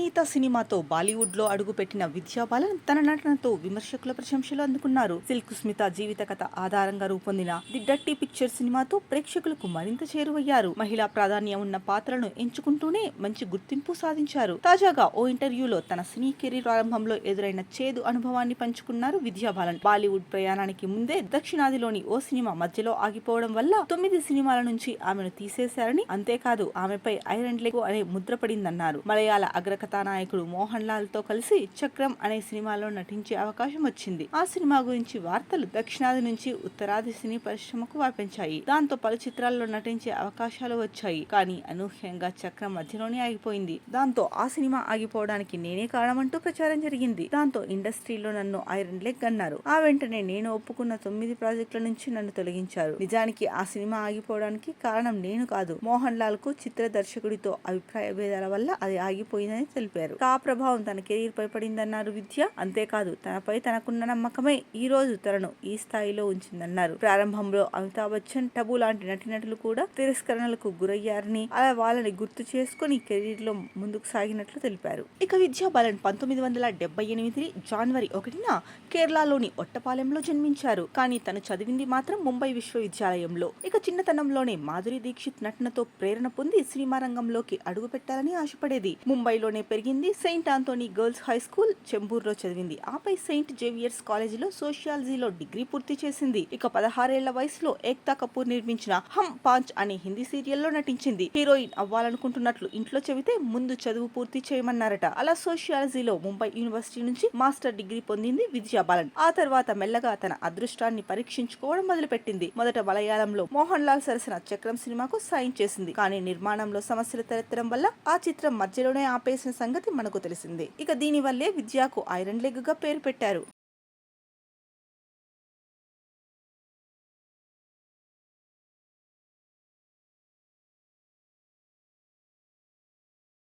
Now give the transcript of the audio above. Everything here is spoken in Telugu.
అవినీత సినిమాతో బాలీవుడ్ లో అడుగుపెట్టిన విద్యా బాలన్ తన నటనతో విమర్శకుల ప్రశంసలు అందుకున్నారు. సిల్క్ స్మిత జీవిత కథ ఆధారంగా రూపొందిన ది డర్టీ పిక్చర్ సినిమాతో ప్రేక్షకులకు మరింత చేరువయ్యారు. మహిళా ప్రాధాన్యం ఉన్న పాత్రలను ఎంచుకుంటూనే మంచి గుర్తింపు సాధించారు. తాజాగా ఓ ఇంటర్వ్యూలో తన సినీ కెరీర్ ప్రారంభంలో ఎదురైన చేదు అనుభవాన్ని పంచుకున్నారు విద్యా బాలన్. బాలీవుడ్ ప్రయాణానికి ముందే దక్షిణాదిలోని ఓ సినిమా మధ్యలో ఆగిపోవడం వల్ల 9 సినిమాల నుంచి ఆమెను తీసేశారని, అంతేకాదు ఆమెపై ఐరన్ లెగ్ అనే ముద్ర పడిందన్నారు. మలయాళ అగ్రకథానాయకుడు మోహన్ లాల్ తో కలిసి చక్రం అనే సినిమాలో నటించే అవకాశం వచ్చింది. ఆ సినిమా గురించి వార్తలు దక్షిణాది నుంచి ఉత్తరాది సినీ పరిశ్రమకు వ్యాపించాయి. దాంతో పలు చిత్రాల్లో నటించే అవకాశాలు వచ్చాయి. కానీ అనూహ్యంగా చక్రం మధ్యలోనే ఆగిపోయింది. దాంతో ఆ సినిమా ఆగిపోవడానికి నేనే కారణమంటూ ప్రచారం జరిగింది. దాంతో ఇండస్ట్రీలో నన్ను ఐరన్ లెగ్ అన్నారు. ఆ వెంటనే నేను ఒప్పుకున్న 9 ప్రాజెక్టుల నుంచి నన్ను తొలగించారు. నిజానికి ఆ సినిమా ఆగిపోవడానికి కారణం నేను కాదు. మోహన్ లాల్ కు చిత్ర దర్శకుడితో అభిప్రాయ భేదాల వల్ల అది ఆగిపోయిందని తెలిపారు. ఆ ప్రభావం తన కెరీర్ పై పడిందన్నారు విద్య. అంతేకాదు తనపై తనకున్న నమ్మకమే ఈ రోజు తనను ఈ స్థాయిలో ఉంచిందన్నారు. ప్రారంభంలో అమితాబ్ బచ్చన్, టబు లాంటి నటీనటులు కూడా తిరస్కరణలకు గురయ్యారని, అలా వాళ్ళని గుర్తు చేసుకుని కెరీర్ లో ముందుకు సాగినట్లు తెలిపారు. ఇక విద్యా బాలన్ 1978 జనవరి 1న కేరళలోని ఒట్టపాలెంలో జన్మించారు. కానీ తను చదివింది మాత్రం ముంబై విశ్వవిద్యాలయంలో. ఇక చిన్నతనంలోనే మాధురి దీక్షిత్ నటనతో ప్రేరణ పొంది సినిమా రంగంలోకి అడుగుపెట్టాలని ఆశపడేది. ముంబైలోనే పెరిగింది. Saint Anthony girls high school, చెంబూర్లో చదివింది. ఆపై సెయింట్ జేవియర్స్ కాలేజీలో సోషియాలజీలో డిగ్రీ పూర్తి చేసింది. ఇక 16 ఏళ్ల వయసులో ఏక్తా కపూర్ నిర్మించిన హమ్ పాంచ్ అనే హిందీ సీరియల్లో నటించింది. హీరోయిన్ అవ్వాలనుకుంటున్నట్లు ఇంట్లో చెబితే ముందు చదువు పూర్తి చేయమన్నారట. అలా సోషియాలజీలో ముంబై యూనివర్సిటీ నుంచి మాస్టర్ డిగ్రీ పొందింది విద్యా బాలన్. ఆ తర్వాత మెల్లగా తన అదృష్టాన్ని పరీక్షించుకోవడం మొదలుపెట్టింది. మొదట మలయాళంలో మోహన్ లాల్ సరసన చక్రం సినిమాకు సాయం చేసింది. కానీ నిర్మాణంలో సమస్యలు తలెత్తడం వల్ల ఆ చిత్రం మధ్యలోనే ఆపేసిన సంగతి మనకు తెలిసిందే. ఇక దీనివల్లే విద్యకు ఐరన్ లెగ్ గా పేరు పెట్టారు.